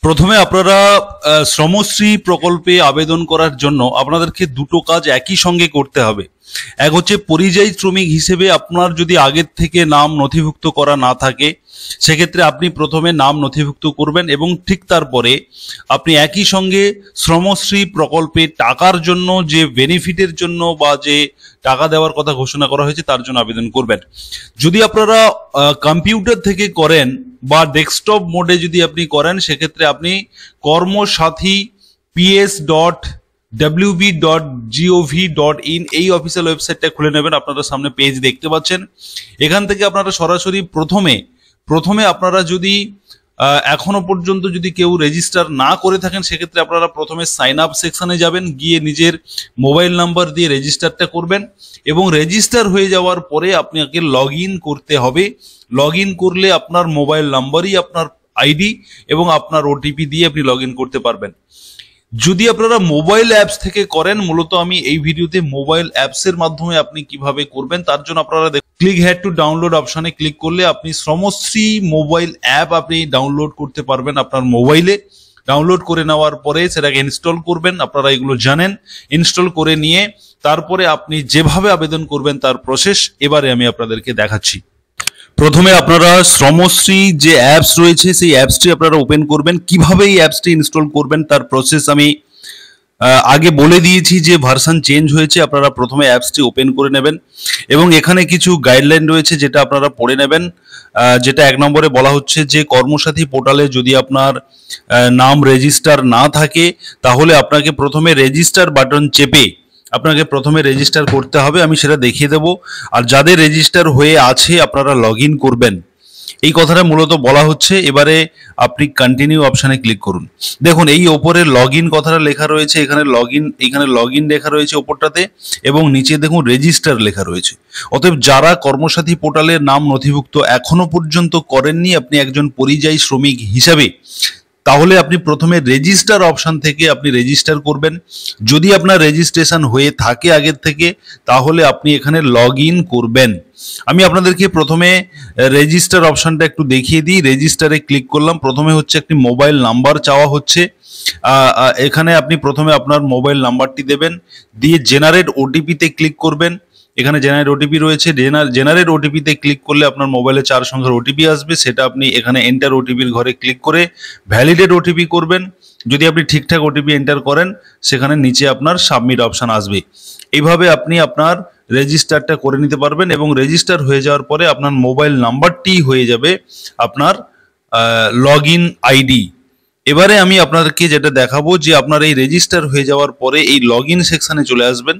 প্রথমে আপনারা শ্রমশ্রী প্রকল্পে আবেদন করার জন্য আপনাদেরকে দুটো কাজ একই সঙ্গে করতে হবে। এক হচ্ছে পরিযায়ী শ্রমিক হিসেবে আপনার যদি আগের থেকে নাম নথিভুক্ত করা না থাকে সেক্ষেত্রে আপনি প্রথমে নাম নথিভুক্ত করবেন এবং ঠিক তারপরে আপনি একই সঙ্গে শ্রমশ্রী প্রকল্পে টাকার জন্য যে বেনিফিটের জন্য বা যে টাকা দেওয়ার কথা ঘোষণা করা হয়েছে তার জন্য আবেদন করবেন। যদি আপনারা কম্পিউটার থেকে করেন বা ডেস্কটপ মোডে যদি আপনি করেন সেক্ষেত্রে আপনি কর্মসাথী ps.wb.gov.in এই অফিসিয়াল ওয়েবসাইটটা খুলে নেবেন। আপনারা সামনে পেজ দেখতে পাচ্ছেন। এখান থেকে আপনারা সরাসরি প্রথমে আপনারা যদি এখনো পর্যন্ত যদি কেউ রেজিস্টার না করে থাকেন সেক্ষেত্রে আপনারা প্রথমে সাইন আপ সেকশনে যাবেন, গিয়ে নিজের মোবাইল নাম্বার দিয়ে রেজিস্টারটা করবেন এবং রেজিস্টার হয়ে যাওয়ার পরে আপনাকে লগ ইন করতে হবে। লগ ইন করলে আপনার মোবাইল নাম্বারই আপনার আইডি এবং আপনার ওটিপি দিয়ে আপনি লগ ইন করতে পারবেন। যদি আপনারা মোবাইল অ্যাপস থেকে করেন, মূলত আমি এই ভিডিওতে মোবাইল অ্যাপসের মাধ্যমে আপনি কিভাবে করবেন তার জন্য আপনারা ক্লিক হেয়ার টু ডাউনলোড অপশনে ক্লিক করলে আপনি শ্রমশ্রী মোবাইল অ্যাপ আপনি ডাউনলোড করতে পারবেন আপনার মোবাইলে। ডাউনলোড করে নেওয়ার পরে সেটাকে ইনস্টল করবেন, আপনারা এগুলো জানেন। ইনস্টল করে নিয়ে তারপরে আপনি যেভাবে আবেদন করবেন তার প্রসেস এবারে আমি আপনাদেরকে দেখাচ্ছি। প্রথমে আপনারা শ্রমশ্রী যে অ্যাপস রয়েছে সেই অ্যাপসটি আপনারা ওপেন করবেন। কিভাবে এই অ্যাপসটি ইনস্টল করবেন তার প্রসেস আমি আগে বলে দিয়েছি যে ভার্সন চেঞ্জ হয়েছে। আপনারা প্রথমে অ্যাপসটি ওপেন করে নেবেন এবং এখানে কিছু গাইডলাইন রয়েছে যেটা আপনারা পড়ে নেবেন। যেটা 1 নম্বরে বলা হচ্ছে যে কর্মসাথী পোর্টালে যদি আপনার নাম রেজিস্টার না থাকে তাহলে আপনাকে প্রথমে রেজিস্টার বাটন চেপে আপনাকে প্রথমে রেজিস্টার করতে হবে। আমি সেটা দেখিয়ে দেব। আর যাদের রেজিস্টার হয়ে আছে আপনারা লগ ইন করবেন, এই কথাটা মূলত বলা হচ্ছে। এবারে আপনি কন্টিনিউ অপশানে ক্লিক করুন। দেখুন এই ওপরে লগ ইন কথাটা লেখা রয়েছে, এখানে লগ ইন লেখা রয়েছে ওপরটাতে এবং নিচে দেখুন রেজিস্টার লেখা রয়েছে। অতএব যারা কর্মসাথী পোর্টালের নাম নথিভুক্ত এখনো পর্যন্ত করেননি আপনি একজন পরিযায়ী শ্রমিক হিসাবে, তাহলে আপনি প্রথমে রেজিস্টার অপশন থেকে আপনি রেজিস্টার করবেন। যদি আপনার রেজিস্ট্রেশন হয়ে থাকে আগের থেকে তাহলে আপনি এখানে লগ ইন করবেন। আমি আপনাদেরকে প্রথমে রেজিস্টার অপশনটা একটু দেখিয়ে দিই। রেজিস্টারে ক্লিক করলাম। প্রথমে হচ্ছে একটি মোবাইল নাম্বার চাওয়া হচ্ছে। এখানে আপনি প্রথমে আপনার মোবাইল নাম্বারটি দেবেন, দিয়ে জেনারেট ওটিপিতে ক্লিক করবেন। এখানে জেনারেট ওটিপি রয়েছে। জেনারেট ওটিপিতে ক্লিক করলে আপনার মোবাইলে 4 সংখ্যার ওটিপি আসবে, সেটা আপনি এখানে এন্টার ওটিপির ঘরে ক্লিক করে ভ্যালিডেট ওটিপি করবেন। যদি আপনি ঠিকঠাক ওটিপি এন্টার করেন সেখানে নিচে আপনার সাবমিট অপশন আসবে। এইভাবে আপনি আপনার রেজিস্টারটা করে নিতে পারবেন এবং রেজিস্টার হয়ে যাওয়ার পরে আপনার মোবাইল নাম্বারটি হয়ে যাবে আপনার লগ ইন আইডি। এবারে আমি আপনাদেরকে যেটা দেখাবো যে আপনার এই রেজিস্টার হয়ে যাওয়ার পরে এই লগ ইন সেকশনে চলে আসবেন।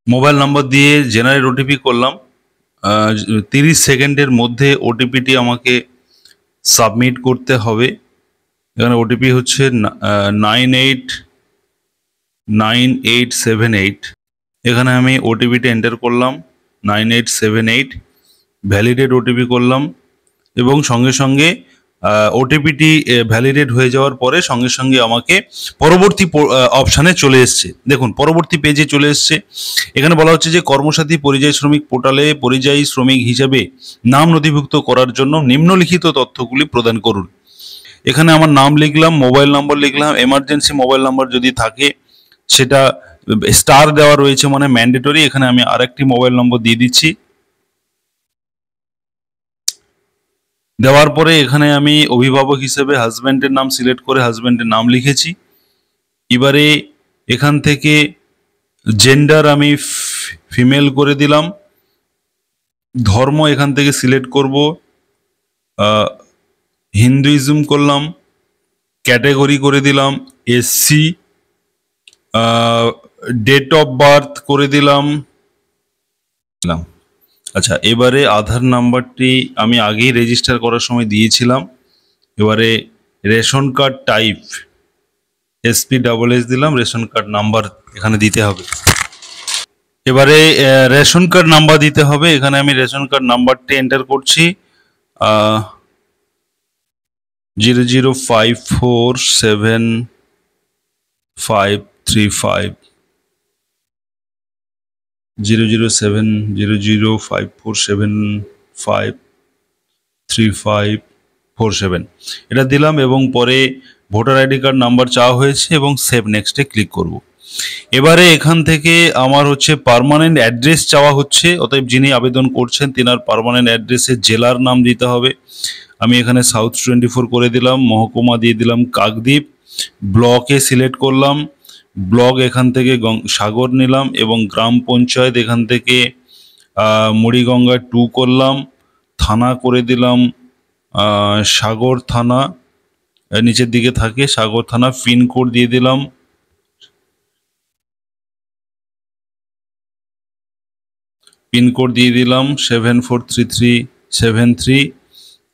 মোবাইল নাম্বার দিয়ে জেনারেট ওটিপি করলাম। 30 সেকেন্ডের মধ্যে ওটিপিটি আমাকে সাবমিট করতে হবে। এখানে ওটিপি হচ্ছে 989878। এখানে আমি ওটিপিটা এন্টার করলাম 9878, ভ্যালিডেট ওটিপি করলাম এবং সঙ্গে সঙ্গে ওটিপিটি ভ্যালিডেট হয়ে যাওয়ার পরে সঙ্গে সঙ্গে আমাকে পরবর্তী অপশানে চলে এসছে। দেখুন পরবর্তী পেজে চলে এসছে। এখানে বলা হচ্ছে যে কর্মসাথী পরিযায়ী শ্রমিক পোর্টালে পরিযায়ী শ্রমিক হিসেবে নাম নথিভুক্ত করার জন্য নিম্নলিখিত তথ্যগুলি প্রদান করুন। এখানে আমার নাম লিখলাম, মোবাইল নম্বর লিখলাম। এমার্জেন্সি মোবাইল নাম্বার যদি থাকে সেটা স্টার দেওয়া রয়েছে মানে ম্যান্ডেটরি। এখানে আমি আরেকটি মোবাইল নম্বর দিয়ে দিচ্ছি। দেওয়ার পরে এখানে আমি অভিভাবক হিসেবে হাজব্যান্ডের নাম সিলেক্ট করে হাজব্যান্ডের নাম লিখেছি। এবারে এখান থেকে জেন্ডার আমি ফিমেল করে দিলাম। ধর্ম এখান থেকে সিলেক্ট করব, হিন্দুইজম করলাম। ক্যাটাগরি করে দিলাম এসসি। ডেট অফ বার্থ করে দিলাম। আচ্ছা, এবারে আধার নাম্বারটি আমি আগেই রেজিস্টার করার সময় দিয়েছিলাম। এবারে রেশন কার্ড টাইপ SP দিলাম। রেশন কার্ড নাম্বার এখানে দিতে হবে। এবারে রেশন কার্ড নাম্বার দিতে হবে। এখানে আমি রেশন কার্ড নাম্বারটি এন্টার করছি 005475535 00700547535। 47 এটা দিলাম এবং পরে ভোটার আইডি কার্ড নাম্বার চাওয়া হয়েছে এবং সেভ নেক্সটে ক্লিক করব। এবারে এখান থেকে আমার হচ্ছে পার্মানেন্ট অ্যাড্রেস চাওয়া হচ্ছে, অতএব যিনি আবেদন করছেন তিনার পার্মানেন্ট অ্যাড্রেসে জেলার নাম দিতে হবে। আমি এখানে সাউথ 24 করে দিলাম, মহকুমা দিয়ে দিলাম কাকদ্বীপ, ব্লকে সিলেক্ট করলাম, ব্লক এখান থেকে সাগর নিলাম এবং গ্রাম পঞ্চায়েত এখান থেকে মুড়িগঙ্গা 2 করলাম, থানা করে দিলাম সাগর থানা, নিচের দিকে থাকে সাগর থানা, পিনকোড দিয়ে দিলাম পিনকোড দিয়ে দিলাম 743373।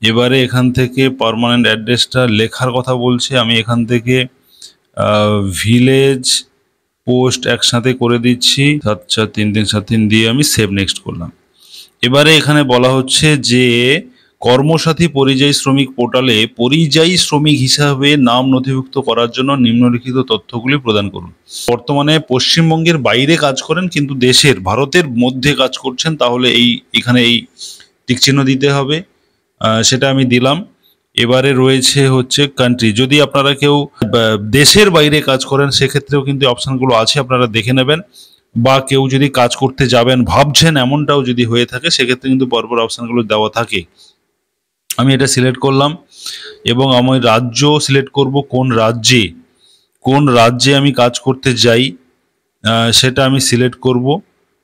এবারে এখান থেকে পার্মানেন্ট অ্যাড্রেসটা লেখার কথা বলছে, আমি এখান থেকে ভিলেজ পোস্ট একসাথে করে দিচ্ছি 743373 দিয়ে আমি সেভ নেক্সট করলাম। এবারে এখানে বলা হচ্ছে যে কর্মসাথী পরিযায়ী শ্রমিক পোর্টালে পরিযায়ী শ্রমিক হিসাবে নাম নথিভুক্ত করার জন্য নিম্নলিখিত তথ্যগুলি প্রদান করুন। বর্তমানে পশ্চিমবঙ্গের বাইরে কাজ করেন কিন্তু দেশের ভারতের মধ্যে কাজ করছেন, তাহলে এখানে এই টিকচিহ্ন দিতে হবে, সেটা আমি দিলাম। এবারে রয়েছে হচ্ছে কান্ট্রি, যদি আপনারা কেউ দেশের বাইরে কাজ করেন সেক্ষেত্রেও কিন্তু অপশানগুলো আছে, আপনারা দেখে নেবেন। বা কেউ যদি কাজ করতে যাবেন ভাবছেন, এমনটাও যদি হয়ে থাকে সেক্ষেত্রে কিন্তু পরপর অপশানগুলো দেওয়া থাকে। আমি এটা সিলেক্ট করলাম এবং আমি রাজ্য সিলেক্ট করব, কোন রাজ্যে আমি কাজ করতে যাই সেটা আমি সিলেক্ট করব।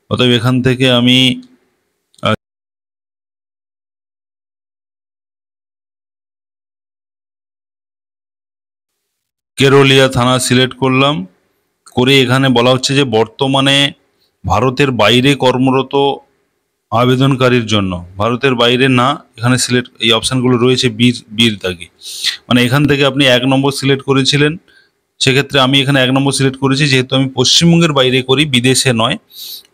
অতএব এখান থেকে আমি কেরলিয়া থানা সিলেক্ট করলাম, করে এখানে বলা হচ্ছে যে বর্তমানে ভারতের বাইরে কর্মরত আবেদনকারীর জন্য, ভারতের বাইরে না, এখানে সিলেক্ট এই অপশানগুলো রয়েছে বীর দাগে, মানে এখান থেকে আপনি 1 নম্বর সিলেক্ট করেছিলেন, সেক্ষেত্রে আমি এখানে 1 নম্বর সিলেক্ট করেছি যেহেতু আমি পশ্চিমবঙ্গের বাইরে করি, বিদেশে নয়।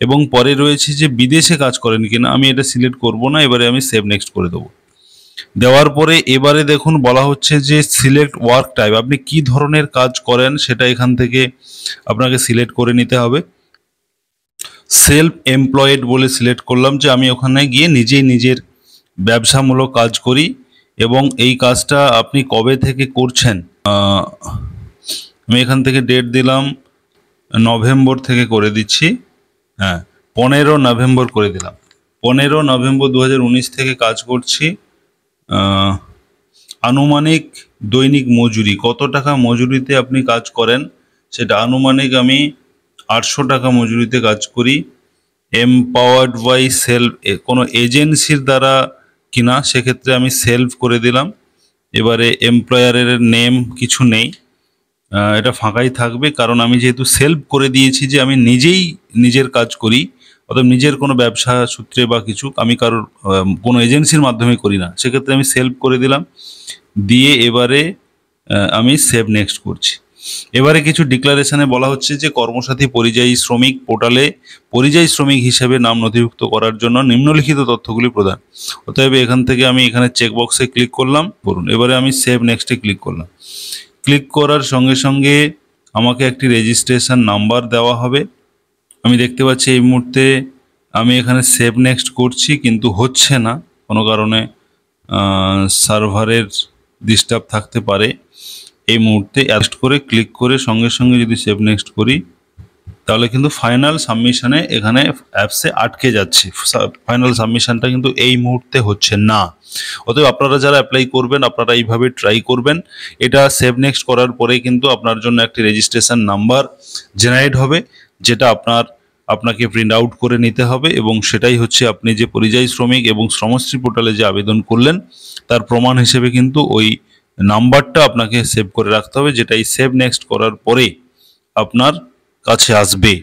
এবং পরে রয়েছে যে বিদেশে কাজ করেন কিনা, আমি এটা সিলেক্ট করব না, এবারে আমি সেভ নেক্সট করে দেবো। দেওয়ার পরে এবারে দেখুন বলা হচ্ছে যে সিলেক্ট ওয়ার্ক টাইপ, আপনি কি ধরনের কাজ করেন সেটা এখান থেকে আপনাকে সিলেক্ট করে নিতে হবে। সেলফ এমপ্লয়েড বলে সিলেক্ট করলাম যে আমি ওখানে গিয়ে নিজেই নিজের ব্যবসামূলক কাজ করি এবং এই কাজটা আপনি কবে থেকে করছেন, আমি এখান থেকে ডেট দিলাম নভেম্বর থেকে করে দিচ্ছি, হ্যাঁ 15 নভেম্বর করে দিলাম। 15 নভেম্বর 2019 থেকে কাজ করছি। আনুমানিক দৈনিক মজুরি, কত টাকা মজুরিতে আপনি কাজ করেন সেটা আনুমানিক আমি 800 টাকা মজুরিতে কাজ করি। এমপাওয়ার্ড বাই সেলফ, কোনো এজেন্সির দ্বারা কিনা, সেক্ষেত্রে আমি সেলফ করে দিলাম। এবারে এমপ্লয়ারের নেম কিছু নেই, এটা ফাঁকাই থাকবে, কারণ আমি যেহেতু সেলফ করে দিয়েছি যে আমি নিজেই নিজের কাজ করি, অর্থাৎ নিজের কোনো ব্যবসা সূত্রে বা কিছু আমি কারোর কোনো এজেন্সির মাধ্যমে করি না, সেক্ষেত্রে আমি সেলফ করে দিলাম। দিয়ে এবারে আমি সেভ নেক্সট করছি। এবারে কিছু ডিক্লারেশনে বলা হচ্ছে যে কর্মসাথী পরিযায়ী শ্রমিক পোর্টালে পরিযায়ী শ্রমিক হিসেবে নাম নথিভুক্ত করার জন্য নিম্নলিখিত তথ্যগুলি প্রদান। অতএব এখান থেকে আমি এখানে চেকবক্সে ক্লিক করলাম, করুন। এবারে আমি সেভ নেক্সটে ক্লিক করলাম। ক্লিক করার সঙ্গে সঙ্গে আমাকে একটি রেজিস্ট্রেশন নাম্বার দেওয়া হবে। আমি দেখতে পাচ্ছি এই মুহূর্তে আমি এখানে সেভ নেক্সট করছি কিন্তু হচ্ছে না, কোনো কারণে সার্ভারের ডিস্টার্ব থাকতে পারে। এই মুহূর্তে অ্যাডজাস্ট করে ক্লিক করে সঙ্গে সঙ্গে যদি সেভ নেক্সট করি তাহলে কিন্তু ফাইনাল সাবমিশনে এখানে অ্যাপসে আটকে যাচ্ছে, ফাইনাল সাবমিশনটা কিন্তু এই মুহূর্তে হচ্ছে না। অতএব আপনারা যারা অ্যাপ্লাই করবেন আপনারা এইভাবে ট্রাই করবেন। এটা সেভ নেক্সট করার পরে কিন্তু আপনার জন্য একটি রেজিস্ট্রেশন নাম্বার জেনারেট হবে, যেটা আপনাকে প্রিন্ট আউট করে নিতে হবে এবং সেটাই হচ্ছে আপনি যে পরিযায়ী শ্রমিক এবং শ্রমশ্রী পোর্টালে যে আবেদন করলেন তার প্রমাণ হিসেবে কিন্তু ওই নাম্বারটা আপনাকে সেভ করে রাখতে হবে, যেটা এই সেভ নেক্সট করার পরে আপনার কাছে আসবে।